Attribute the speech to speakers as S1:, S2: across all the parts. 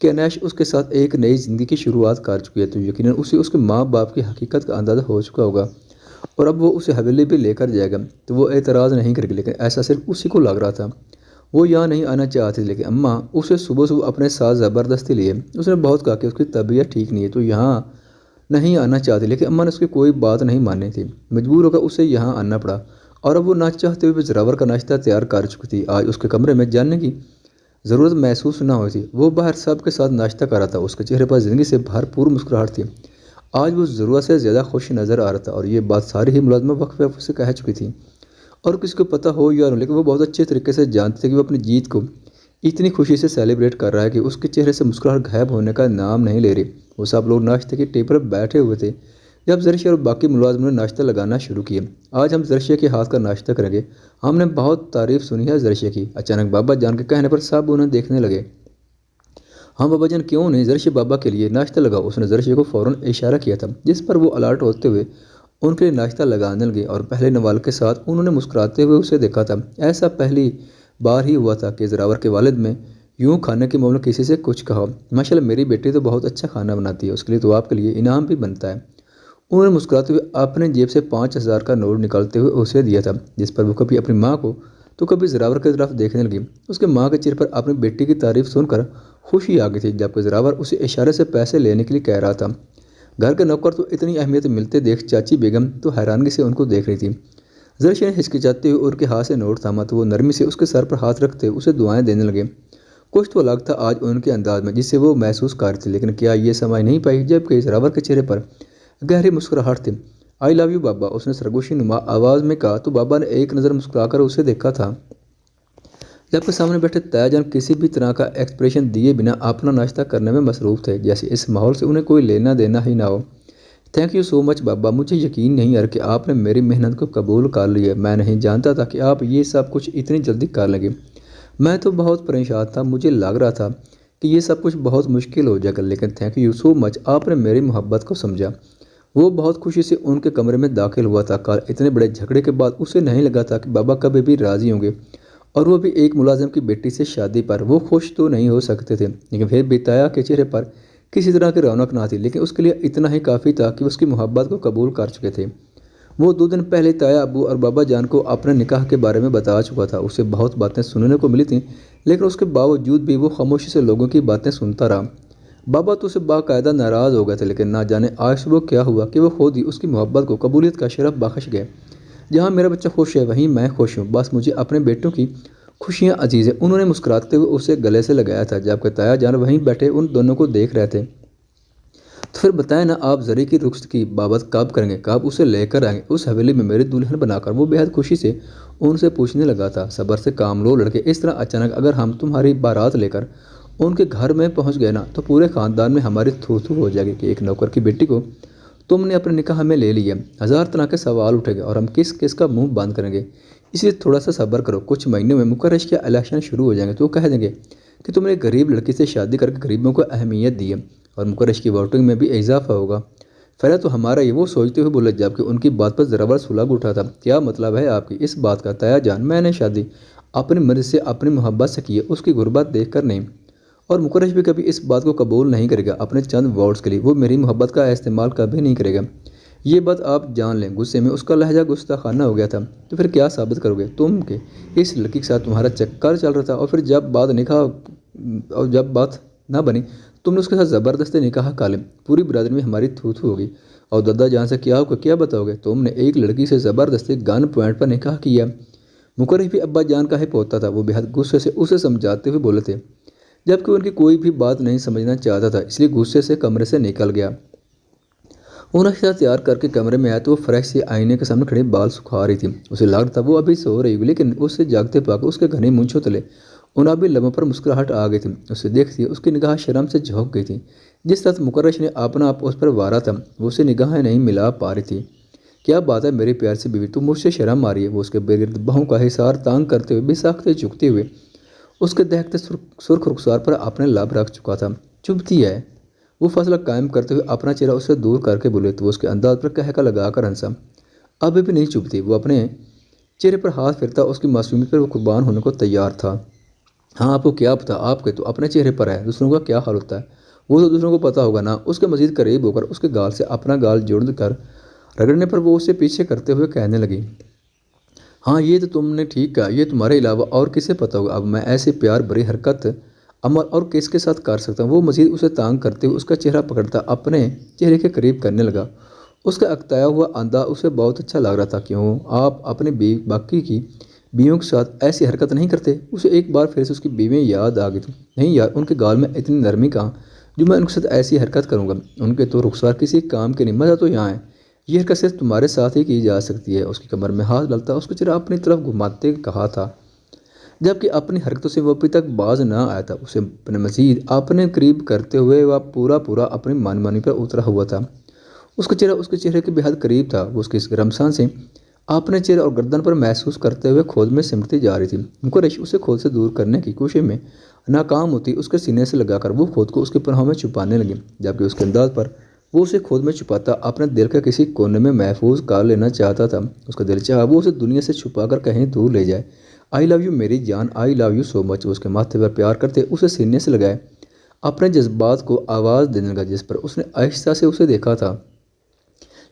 S1: کہ انیش اس کے ساتھ ایک نئی زندگی کی شروعات کر چکی ہے، تو یقیناً اسے اس کے ماں باپ کی حقیقت کا اندازہ ہو چکا ہوگا اور اب وہ اسے حویلی بھی لے کر جائے گا تو وہ اعتراض نہیں کرے گی، لیکن ایسا صرف اسی کو لگ رہا تھا۔ وہ یہاں نہیں آنا چاہتی لیکن اماں اسے صبح صبح اپنے ساتھ زبردستی لیے۔ اس نے بہت کہا کہ اس کی طبیعت ٹھیک نہیں ہے تو یہاں نہیں آنا چاہتی، لیکن اماں نے اس کی کوئی بات نہیں مانی تھی، مجبور ہو کر اسے یہاں آنا پڑا۔ اور اب وہ نہ چاہتے ہوئے بھی زراور کا ناشتہ تیار کر چکی تھی۔ آج اس کے کمرے میں جانے کی ضرورت محسوس نہ ہوئی تھی، وہ باہر سب کے ساتھ ناشتہ کر رہا تھا، اس کے چہرے پر زندگی سے بھرپور مسکراہٹ تھی۔ آج وہ ضرورت سے زیادہ خوش نظر آ رہا تھا اور یہ بات ساری ہی ملازمہ وقفے سے کہہ چکی تھی، اور کسی کو پتہ ہو یا نہ لیکن وہ بہت اچھے طریقے سے جانتے تھے کہ وہ اپنی جیت کو اتنی خوشی سے سیلیبریٹ کر رہا ہے کہ اس کے چہرے سے مسکراہٹ غائب ہونے کا نام نہیں لے رہی۔ وہ سب لوگ ناشتے کی ٹیبل پر بیٹھے ہوئے تھے جب زرشیا اور باقی ملازموں نے ناشتہ لگانا شروع کیا۔ آج ہم زرشیا کے ہاتھ کا ناشتہ کریں گے، ہم نے بہت تعریف سنی ہے زرشیا کی۔ اچانک بابا جان کے کہنے پر سب انہیں دیکھنے لگے۔ ہاں بابا جان کیوں نہیں، زرشیا بابا کے لیے ناشتہ لگاؤ۔ اس نے زرشیا کو فوراً اشارہ کیا تھا، جس پر وہ الرٹ ہوتے ہوئے ان کے لیے ناشتہ لگانے لگے اور پہلے نوال کے ساتھ انہوں نے مسکراتے ہوئے اسے دیکھا تھا۔ ایسا پہلی بار ہی ہوا تھا کہ زراور کے والد میں یوں کھانے کے معاملے کسی سے کچھ کہا۔ ماشاءاللہ میری بیٹی تو بہت اچھا کھانا بناتی ہے، اس کے لیے تو آپ کے لیے انعام بھی بنتا ہے۔ انہوں نے مسکراتے ہوئے اپنے جیب سے 5,000 کا نوٹ نکالتے ہوئے اسے دیا تھا، جس پر وہ کبھی اپنی ماں کو تو کبھی زراور کی طرف دیکھنے لگی۔ اس کے ماں کے چہرے پر اپنی بیٹی کی تعریف سن کر خوشی آ گئی تھی، جبکہ زراور اسے اشارے سے پیسے لینے کے لیے کہہ رہا تھا۔ گھر کے نوکر تو اتنی اہمیت ملتے دیکھ چاچی بیگم تو حیرانگی سے ان کو دیکھ رہی تھی۔ زرشیا نے ہچکچاتے ہوئے ان کے ہاتھ سے نوٹ تھاما تو وہ نرمی سے اس کے سر پر ہاتھ رکھتے اسے دعائیں دینے لگے۔ کچھ تو الگ تھا آج ان کے انداز میں جس سے وہ محسوس کر رہی تھی، لیکن کیا یہ سمجھ نہیں پائی جبکہ زراور کے چہرے پر گہری مسکراہٹ تھی۔ آئی لو یو بابا، اس نے سرگوشی نما آواز میں کہا تو بابا نے ایک نظر مسکرا کر اسے دیکھا تھا، جبکہ سامنے بیٹھے تایا جان کسی بھی طرح کا ایکسپریشن دیے بنا اپنا ناشتہ کرنے میں مصروف تھے، جیسے اس ماحول سے انہیں کوئی لینا دینا ہی نہ ہو۔ تھینک یو سو مچ بابا، مجھے یقین نہیں آ رہا کہ آپ نے میری محنت کو قبول کر لیا ہے، میں نہیں جانتا تھا کہ آپ یہ سب کچھ اتنی جلدی کر لیں گے۔ میں تو بہت پریشان تھا، مجھے لگ رہا تھا کہ یہ سب کچھ بہت مشکل ہو جائے گا، لیکن تھینک یو سو مچ، آپ نے میری محبت کو سمجھا۔ وہ بہت خوشی سے ان کے کمرے میں داخل ہوا تھا۔ کل اتنے بڑے جھگڑے کے بعد اسے نہیں لگا تھا کہ بابا کبھی بھی راضی ہوں گے، اور وہ بھی ایک ملازم کی بیٹی سے شادی پر۔ وہ خوش تو نہیں ہو سکتے تھے، لیکن پھر بھی تایا کے چہرے پر کسی طرح کی رونق نہ تھی، لیکن اس کے لیے اتنا ہی کافی تھا کہ اس کی محبت کو قبول کر چکے تھے۔ وہ 2 دن پہلے تایا ابو اور بابا جان کو اپنے نکاح کے بارے میں بتا چکا تھا۔ اسے بہت باتیں سننے کو ملی تھیں، لیکن اس کے باوجود بھی وہ خاموشی سے لوگوں کی باتیں سنتا رہا۔ بابا تو اسے باقاعدہ ناراض ہو گئے تھے، لیکن نہ جانے آج صبح کیا ہوا کہ وہ خود ہی اس کی محبت کو قبولیت کا شرف بخش گئے۔ جہاں میرا بچہ خوش ہے وہیں میں خوش ہوں، بس مجھے اپنے بیٹوں کی خوشیاں عزیز ہیں۔ انہوں نے مسکراتے ہوئے اسے گلے سے لگایا تھا، جبکہ تایا جان وہیں بیٹھے ان دونوں کو دیکھ رہے تھے۔ تو پھر بتائیں نا، آپ زری کی رخصت کی بابت کب کریں گے، کب اسے لے کر آئیں گے اس حویلی میں میری دلہن بنا کر؟ وہ بےحد خوشی سے ان سے پوچھنے لگا تھا۔ صبر سے کام لو لڑکے، اس طرح اچانک اگر ہم تمہاری بارات لے کر ان کے گھر میں پہنچ گئے نا تو پورے خاندان میں ہماری تھو تھو ہو جائے گی کہ ایک نوکر کی بیٹی کو تم نے اپنے نکاح میں لے لیا۔ 1000 طرح کے سوال اٹھے گے اور ہم کس کس کا منہ بند کریں گے، اس لیے تھوڑا سا صبر کرو۔ کچھ مہینوں میں مکرش کے الیکشن شروع ہو جائیں گے تو وہ کہہ دیں گے کہ تم نے ایک غریب لڑکی سے شادی کر کے غریبوں کو اہمیت دی ہے، اور مکرش کی ووٹنگ میں بھی اضافہ ہوگا۔ فیصلہ تو ہمارا یہ، وہ سوچتے ہوئے بولے، جبکہ ان کی بات پر زراور سلگ اٹھا تھا۔ کیا مطلب ہے آپ کی اس بات کا تایا جان؟ میں نے شادی اپنی مرضی سے اپنی محبت سے کی ہے، اس کی غربت دیکھ کر نہیں، اور مکرش بھی کبھی اس بات کو قبول نہیں کرے گا اپنے چند ووٹس کے لیے۔ وہ میری محبت کا استعمال کبھی نہیں کرے گا، یہ بات آپ جان لیں۔ غصے میں اس کا لہجہ گستاخانہ ہو گیا تھا۔ تو پھر کیا ثابت کرو گے تم کہ اس لڑکی کے ساتھ تمہارا چکر چل رہا تھا، اور پھر جب بات نہ بنی تم نے اس کے ساتھ زبردستی نکاح کر لیا؟ پوری برادری میں ہماری تھو تھو ہوگی۔ اور دادا جان سے کیا ہوگا، کیا بتاؤ گے؟ تم نے ایک لڑکی سے زبردستی گن پوائنٹ پر نکاح کیا۔ مکرش بھی ابا جان کا ہی پوتا تھا، وہ بے حد غصے سے اسے سمجھاتے ہوئے بولے تھے، جبکہ ان کی کوئی بھی بات نہیں سمجھنا چاہتا تھا، اس لیے غصے سے کمرے سے نکل گیا۔ وہ ناشتہ تیار کر کے کمرے میں آیا تو وہ فریش سے آئینے کے سامنے کھڑے بال سکھا رہی تھی۔ اسے لگ رہا تھا وہ ابھی سو رہی ہوگی، لیکن اسے جاگتے پا کے اس کے گھنے مونچھوں تلے انابی لبوں پر مسکراہٹ آ گئی تھی۔ اسے دیکھتی اس کی نگاہ شرم سے جھک گئی تھی۔ جس طرح مکرش نے اپنا آپ اس پر وارا تھا، وہ اسے نگاہیں نہیں ملا پا رہی تھی۔ کیا بات ہے میری پیار سے بیوی، تم مجھ سے شرم آ رہی ہے؟ وہ اس کے بغرد بہوں کا حصار تانگ کرتے ہوئے بے ساختہ جھکتے ہوئے اس کے دہکتے سرخ رخسار پر اپنے لب رکھ چکا تھا۔ چبھتی ہے؟ وہ فاصلہ قائم کرتے ہوئے اپنا چہرہ اس سے دور کر کے بولے تو وہ اس کے انداز پر کہکا لگا کر ہنسا۔ ابھی بھی نہیں چبھتی؟ وہ اپنے چہرے پر ہاتھ پھرتا اس کی معصومیت پر وہ قربان ہونے کو تیار تھا۔ ہاں آپ کو کیا پتا، آپ کے تو اپنے چہرے پر ہے، دوسروں کا کیا حال ہوتا ہے وہ تو دوسروں کو پتہ ہوگا نا۔ اس کے مزید قریب ہو کر اس کے گال سے اپنا گال جوڑ کر رگڑنے پر وہ اسے پیچھے کرتے ہوئے کہنے لگی، ہاں یہ تو تم نے ٹھیک کہا، یہ تمہارے علاوہ اور کسے پتہ ہوگا اب میں ایسی پیار بری حرکت عمل اور کس کے ساتھ کر سکتا ہوں۔ وہ مزید اسے تانگ کرتے ہوئے اس کا چہرہ پکڑتا اپنے چہرے کے قریب کرنے لگا۔ اس کا اکتایا ہوا انداز اسے بہت اچھا لگ رہا تھا۔ کیوں آپ اپنے باقی کی بیویوں کے ساتھ ایسی حرکت نہیں کرتے؟ اسے ایک بار پھر سے اس کی بیویاں یاد آ گئی تھیں۔ نہیں یار، ان کے گال میں اتنی نرمی کہاں جو میں ان کے ساتھ ایسی حرکت کروں گا، ان کے تو رخسار کسی کام کے نہیں، مزہ تو یہاں ہے، یہ حرکت صرف تمہارے ساتھ ہی کی جا سکتی ہے۔ اس کی کمر میں ہاتھ ڈالتا اس کو چہرہ اپنی طرف گھماتے کہا تھا، جبکہ اپنی حرکتوں سے وہ ابھی تک باز نہ آیا تھا۔ اسے اپنے مزید اپنے قریب کرتے ہوئے وہ پورا اپنی مانی پر اترا ہوا تھا۔ اس کا چہرہ اس کے چہرے کے بہت قریب تھا۔ وہ اس کی گرم سانسیں اپنے چہرے اور گردن پر محسوس کرتے ہوئے خود میں سمٹتی جا رہی تھی۔ مکرش اسے خود سے دور کرنے کی کوشش میں ناکام ہوتی اس کے سینے سے لگا کر وہ خود کو اس کے پناہوں میں چھپانے لگی، جبکہ اس کے انداز پر وہ اسے خود میں چھپاتا اپنے دل کے کسی کونے میں محفوظ کر لینا چاہتا تھا۔ اس کا دل چاہا وہ اسے دنیا سے چھپا کر کہیں دور لے جائے۔ آئی لو یو میری جان، آئی لو یو سو مچ۔ اس کے ماتھے پر پیار کرتے اسے سینے سے لگائے اپنے جذبات کو آواز دینے لگا جس پر اس نے آہستہ سے اسے دیکھا تھا،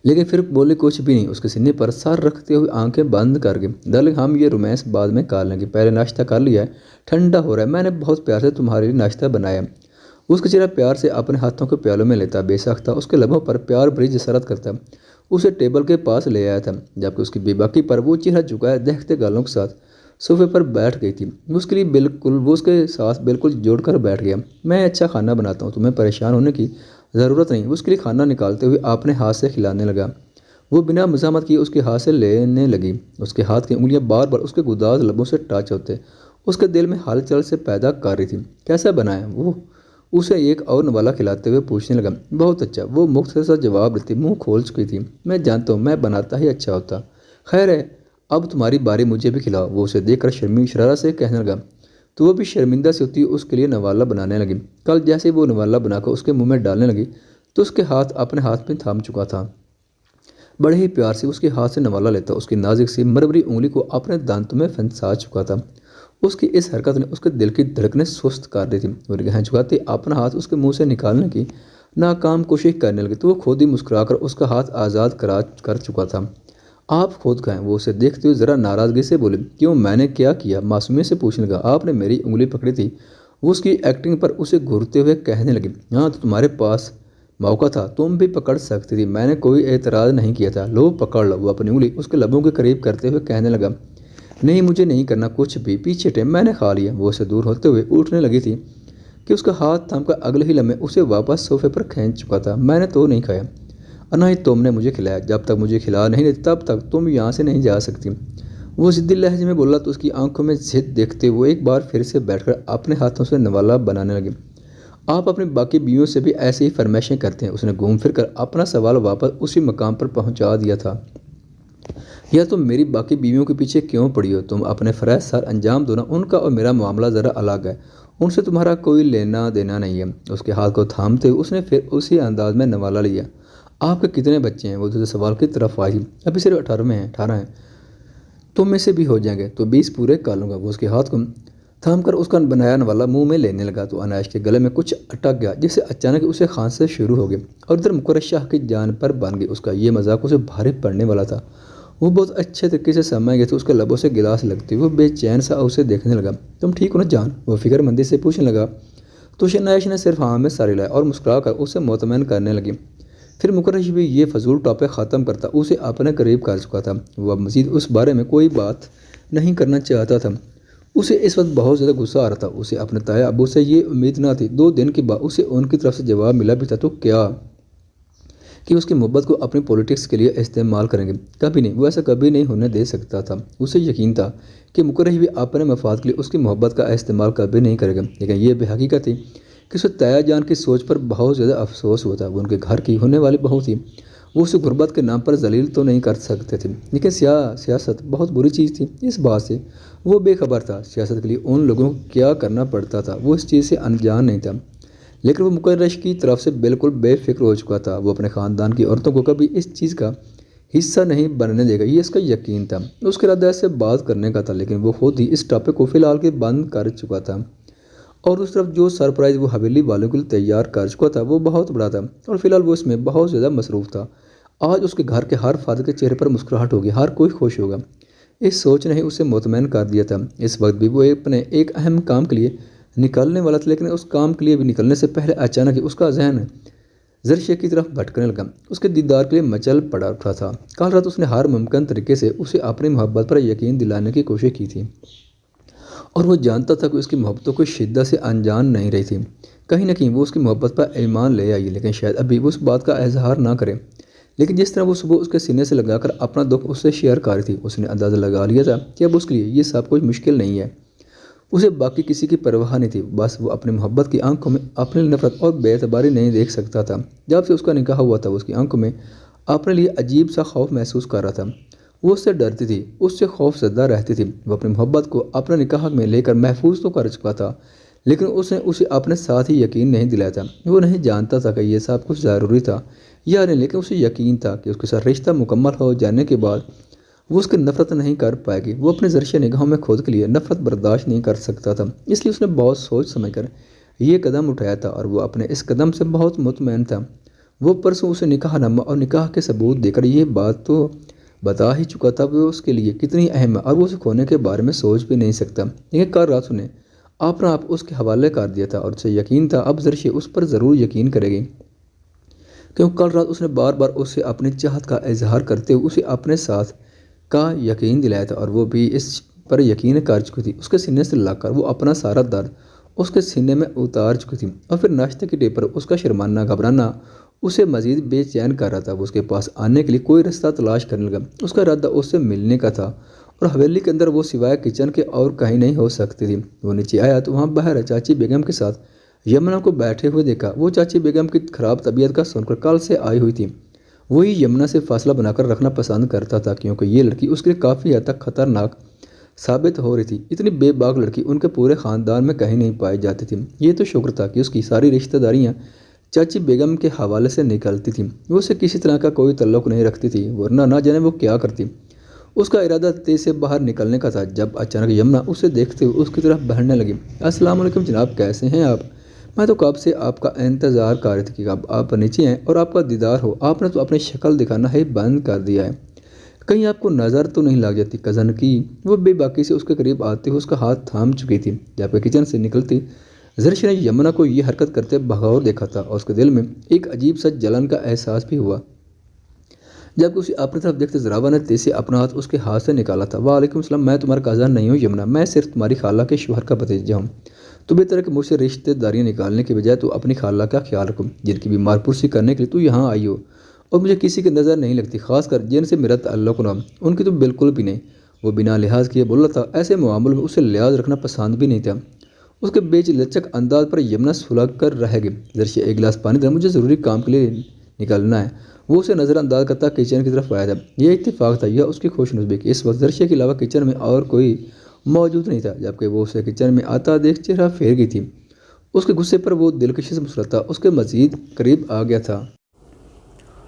S1: لیکن پھر بولے کچھ بھی نہیں۔ اس کے سینے پر سر رکھتے ہوئے آنکھیں بند کر گئی۔ ڈارلنگ ہم یہ رومانس بعد میں کر لیں گے، پہلے ناشتہ کر لیا ہے، ٹھنڈا ہو رہا ہے، میں نے بہت پیار سے تمہارے لیے ناشتہ بنایا ہے۔ اس کا چہرہ پیار سے اپنے ہاتھوں کو پیالوں میں لیتا بے ساختہ اس کے لبوں پر پیار بھری جسارت کرتا اسے ٹیبل کے پاس لے آیا تھا، جبکہ اس کی بے باکی پر وہ چہرہ جھکائے دیکھتے گالوں کے ساتھ صوفے پر بیٹھ گئی تھی۔ اس کے لیے بالکل وہ اس کے ساتھ بالکل جوڑ کر بیٹھ گیا۔ میں اچھا کھانا بناتا ہوں، تمہیں پریشان ہونے کی ضرورت نہیں۔ وہ اس کے لیے کھانا نکالتے ہوئے اپنے ہاتھ سے کھلانے لگا۔ وہ بنا مزاحمت کیے اس کے ہاتھ سے لینے لگی۔ اس کے ہاتھ کی انگلیاں بار بار اس کے گداز لبوں سے ٹچ ہوتے اس کے دل میں ہلچل سے پیدا کر رہی تھی۔ کیسا بنا ہے؟ وہ اسے ایک اور نوالا کھلاتے ہوئے پوچھنے لگا۔ بہت اچھا، وہ مختصر جواب دیتی منہ کھول چکی تھی۔ میں جانتا ہوں، میں بناتا ہی اچھا ہوتا۔ خیر ہے، اب تمہاری باری، مجھے بھی کھلاؤ۔ وہ اسے دیکھ کر شرارت سے کہنے لگا تو وہ بھی شرمندہ سے ہوتی اس کے لیے نوالا بنانے لگی۔ کل جیسے وہ نوالا بنا کر اس کے منہ میں ڈالنے لگی تو اس کے ہاتھ اپنے ہاتھ میں تھام چکا تھا۔ بڑے ہی پیار سے اس کے ہاتھ سے نوالا لیتا اس کی نازک سی مرمری انگلی کو اپنے دانتوں میں پھنسا چکا تھا۔ اس کی اس حرکت نے اس کے دل کی دھڑکنیں سست کر دی تھی۔ وہ نگاہیں جھکاتے اپنا ہاتھ اس کے منہ سے نکالنے کی ناکام کوشش کرنے لگی تو وہ خود ہی مسکرا کر اس کا ہاتھ آزاد کر چکا تھا۔ آپ خود کھائیں۔ وہ اسے دیکھتے ہوئے ذرا ناراضگی سے بولے۔ کیوں، میں نے کیا کیا؟ معصومیت سے پوچھنے لگا۔ آپ نے میری انگلی پکڑی تھی۔ وہ اس کی ایکٹنگ پر اسے گھورتے ہوئے کہنے لگی، ہاں تو تمہارے پاس موقع تھا، تم بھی پکڑ سکتی تھی، میں نے کوئی اعتراض نہیں کیا تھا، لو پکڑ لو۔ وہ اپنی انگلی اس کے لبوں کے قریب کرتے ہوئے کہنے لگا، نہیں مجھے نہیں کرنا کچھ بھی، پیچھے ٹیم میں نے کھا لیا۔ وہ اسے دور ہوتے ہوئے اٹھنے لگی تھی کہ اس کا ہاتھ تھام کر اگلے ہی لمحے اسے واپس صوفے پر کھینچ چکا تھا۔ میں نے تو نہیں کھایا، نہ ہی تم نے مجھے کھلایا، جب تک مجھے کھلا نہیں دیتی تب تک تم یہاں سے نہیں جا سکتی۔ وہ ضدی لہجے میں بولا تو اس کی آنکھوں میں ضد دیکھتے وہ ایک بار پھر سے بیٹھ کر اپنے ہاتھوں سے نوالا بنانے لگے۔ آپ اپنی باقی بیویوں سے بھی ایسی ہی فرمائشیں کرتے ہیں؟ اس نے گھوم پھر کر اپنا سوال واپس اسی مقام پر پہنچا دیا تھا۔ یا تم میری باقی بیویوں کے پیچھے کیوں پڑی ہو؟ تم اپنے فرائض سر انجام دو نا، ان کا اور میرا معاملہ ذرا الگ ہے، ان سے تمہارا کوئی لینا دینا نہیں ہے۔ اس کے ہاتھ کو تھامتے ہوئے اس نے پھر اسی انداز میں نوالا لیا۔ آپ کے کتنے بچے ہیں؟ وہ دوسرے سوال کی طرف آئی۔ ابھی صرف 18 ہیں، تم میں سے بھی ہو جائیں گے تو 20 پورے کر لوں گا۔ وہ اس کے ہاتھ کو تھام کر اس کا بنایا نوالا منہ میں لینے لگا تو اناش کے گلے میں کچھ اٹک گیا جس سے اچانک اسے کھانسی شروع ہو گئی اور ادھر مکرش شاہ کی جان پر بن گئی۔ اس کا یہ مذاق اسے بھاری پڑنے والا تھا۔ وہ بہت اچھے طریقے سے سمجھ گئے تھے۔ اس کے لبوں سے گلاس لگتی وہ بے چین سا اسے دیکھنے لگا۔ تم ٹھیک ہو نا جان؟ وہ فکر مندی سے پوچھنے لگا تو اناش نے صرف ہاں میں سر ہلایا اور مسکرا کر اسے مطمئن کرنے لگی۔ پھر مکرش بھی یہ فضول ٹاپے ختم کرتا اسے اپنے قریب کر چکا تھا۔ وہ اب مزید اس بارے میں کوئی بات نہیں کرنا چاہتا تھا۔ اسے اس وقت بہت زیادہ غصہ آ رہا تھا۔ اسے اپنے تایا ابو سے یہ امید نہ تھی۔ 2 دن کے بعد اسے ان کی طرف سے جواب ملا بھی تھا تو کیا کہ اس کی محبت کو اپنی پولیٹکس کے لیے استعمال کریں گے؟ کبھی نہیں، وہ ایسا کبھی نہیں ہونے دے سکتا تھا۔ اسے یقین تھا کہ مکرش بھی اپنے مفاد کے لیے اس کی محبت کا استعمال کبھی نہیں کرے گا، لیکن یہ بے حقیقت تھی کہ اسے تایا جان کی سوچ پر بہت زیادہ افسوس ہوا تھا۔ وہ ان کے گھر کی ہونے والی بہو تھی، وہ اسے غربت کے نام پر ذلیل تو نہیں کر سکتے تھے، لیکن سیاست بہت بری چیز تھی۔ اس بات سے وہ بے خبر تھا۔ سیاست کے لیے ان لوگوں کو کیا کرنا پڑتا تھا وہ اس چیز سے انجان نہیں تھا، لیکن وہ مکرش کی طرف سے بالکل بے فکر ہو چکا تھا۔ وہ اپنے خاندان کی عورتوں کو کبھی اس چیز کا حصہ نہیں بننے دے گا، یہ اس کا یقین تھا۔ اس کا ارادہ سے بات کرنے کا تھا، لیکن وہ خود ہی اس ٹاپک کو فی الحال کے بند کر چکا تھا۔ اور اس طرف جو سرپرائز وہ حویلی والوں کے لیے تیار کر چکا تھا وہ بہت بڑا تھا، اور فی الحال وہ اس میں بہت زیادہ مصروف تھا۔ آج اس کے گھر کے ہر فرد کے چہرے پر مسکراہٹ ہوگی، ہر کوئی خوش ہوگا۔ اس سوچ نے ہی اسے مطمئن کر دیا تھا۔ اس وقت بھی وہ اپنے ایک اہم کام کے لیے نکلنے والا تھا، لیکن اس کام کے لیے بھی نکلنے سے پہلے اچانک ہی اس کا ذہن زرشیا کی طرف بھٹکنے لگا۔ اس کے دیدار کے لیے مچل پڑا اٹھا تھا۔ کل رات اس نے ہر ممکن طریقے سے اسے اپنی محبت پر یقین دلانے کی کوشش کی تھی، اور وہ جانتا تھا کہ اس کی محبتوں کو شدت سے انجان نہیں رہی تھی۔ کہیں نہ کہیں وہ اس کی محبت پر ایمان لے آئی، لیکن شاید ابھی وہ اس بات کا اظہار نہ کرے۔ لیکن جس طرح وہ صبح اس کے سینے سے لگا کر اپنا دکھ اس سے شیئر کر رہی تھی، اس نے اندازہ لگا لیا تھا کہ اب اس کے لیے یہ سب کچھ مشکل نہیں ہے۔ اسے باقی کسی کی پرواہ نہیں تھی، بس وہ اپنی محبت کی آنکھوں میں اپنی نفرت اور بے اعتباری نہیں دیکھ سکتا تھا۔ جب سے اس کا نکاح ہوا تھا، وہ اس کی آنکھوں میں اپنے لیے عجیب سا خوف محسوس کر رہا تھا۔ وہ اس سے ڈرتی تھی، اس سے خوف زدہ رہتی تھی۔ وہ اپنی محبت کو اپنے نکاح میں لے کر محفوظ تو کر چکا تھا، لیکن اس نے اسے اپنے ساتھ ہی یقین نہیں دلایا تھا۔ وہ نہیں جانتا تھا کہ یہ سب کچھ ضروری تھا یا نہیں، لیکن اسے یقین تھا کہ اس کے ساتھ رشتہ مکمل ہو جانے کے بعد وہ اس کی نفرت نہیں کر پائے گی۔ وہ اپنے زرشیا نگاہوں میں خود کے لیے نفرت برداشت نہیں کر سکتا تھا، اس لیے اس نے بہت سوچ سمجھ کر یہ قدم اٹھایا تھا، اور وہ اپنے اس قدم سے بہت مطمئن تھا۔ وہ پرسوں اسے نکاح نامہ اور نکاح کے ثبوت دے کر یہ بات تو بتا ہی چکا تھا وہ اس کے لیے کتنی اہم ہے، اور وہ اسے کھونے کے بارے میں سوچ بھی نہیں سکتا۔ لیکن کل رات اس نے اپنا آپ اس کے حوالے کر دیا تھا، اور اسے یقین تھا اب زرشیا اس پر ضرور یقین کرے گی، کیونکہ کل رات اس نے بار بار اسے اپنی چاہت کا اظہار کرتے ہوئے اسے اپنے ساتھ کا یقین دلایا تھا، اور وہ بھی اس پر یقین کر چکی تھی۔ اس کے سینے سے لگ کر وہ اپنا سارا درد اس کے سینے میں اتار چکی تھی، اور پھر ناشتے کے ٹیبل پر اس کا شرمانہ گھبرانا اسے مزید بے چین کر رہا تھا۔ وہ اس کے پاس آنے کے لیے کوئی رستہ تلاش کرنے لگا۔ اس کا ارادہ اس سے ملنے کا تھا، اور حویلی کے اندر وہ سوائے کچن کے اور کہیں نہیں ہو سکتی تھی۔ وہ نیچے آیا تو وہاں باہر چاچی بیگم کے ساتھ یمنا کو بیٹھے ہوئے دیکھا۔ وہ چاچی بیگم کی خراب طبیعت کا سن کر کل سے آئی ہوئی تھی۔ وہی یمنا سے فاصلہ بنا کر رکھنا پسند کرتا تھا، کیونکہ یہ لڑکی اس کے لیے کافی حد تک خطرناک ثابت ہو رہی تھی۔ اتنی بے باک لڑکی ان کے پورے خاندان میں کہیں نہیں پائی جاتی تھی۔ یہ تو شکر تھا کہ اس کی ساری رشتہ داریاں چاچی بیگم کے حوالے سے نکلتی تھیں۔ وہ اسے کسی طرح کا کوئی تعلق نہیں رکھتی تھی، ورنہ نہ جانے وہ کیا کرتی۔ اس کا ارادہ تیز سے باہر نکلنے کا تھا، جب اچانک یمنا اسے دیکھتے ہوئے اس کی طرف بڑھنے لگی۔ السلام علیکم جناب، کیسے ہیں آپ؟ میں تو کب سے آپ کا انتظار کر رہی تھی کہ اب آپ نیچے ہیں اور آپ کا دیدار ہو۔ آپ نے تو اپنی شکل دکھانا ہی بند کر دیا ہے، کہیں آپ کو نظر تو نہیں لگ جاتی کزن کی؟ وہ بے باکی سے اس کے قریب آتے ہوئے اس کا ہاتھ تھام چکی تھی۔ جب کہ کچن سے نکلتی زرشیا نے یمنا کو یہ حرکت کرتے بغور دیکھا تھا، اور اس کے دل میں ایک عجیب سا جلن کا احساس بھی ہوا۔ جب کہ اسے اپنی طرف دیکھتے زراوا نے تیز سے اپنا ہاتھ اس کے ہاتھ سے نکالا تھا۔ وعلیکم السلام، میں تمہارا کزن نہیں ہوں یمنا، میں صرف تمہاری خالہ کے شوہر کا بھتیجا ہوں۔ تو بہتر ہے کہ مجھ سے رشتے داریاں نکالنے کے بجائے تو اپنی خالہ کا خیال رکھو، جن کی بیمار پرسی کرنے کے لیے تو یہاں آئی ہو، اور مجھے کسی کی نظر نہیں لگتی، خاص کر جن سے میرا تعلق نہ ہو، ان کی تو بالکل بھی نہیں۔ وہ بنا لحاظ کیے بولا تھا۔ ایسے معاملوں میں اسے لحاظ رکھنا پسند بھی نہیں تھا۔ اس کے بیچ لچک انداز پر یمنا سلگ کر رہ گئی۔ زرشیا ایک گلاس پانی دے، مجھے ضروری کام کے لیے نکلنا ہے۔ وہ اسے نظر انداز کرتا کچن کی طرف آیا تھا۔ یہ اتفاق تھا یا اس کی خوش نصیبی کہ اس وقت زرشیا کے علاوہ کچن میں اور کوئی موجود نہیں تھا۔ جبکہ وہ اسے کچن میں آتا دیکھ چہرہ پھیر گئی تھی۔ اس کے غصے پر وہ دلکشی سے مسکراتا اس کے مزید قریب آ گیا تھا۔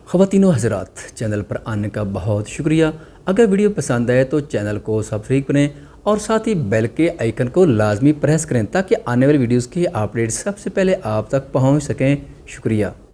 S2: خواتین و حضرات، چینل پر آنے کا بہت شکریہ۔ اگر ویڈیو پسند آئے تو چینل کو سبسکرائب کریں اور ساتھ ہی بیل کے آئیکن کو لازمی پریس کریں، تاکہ آنے والی ویڈیوز کی اپڈیٹ سب سے پہلے آپ تک پہنچ سکیں۔ شکریہ۔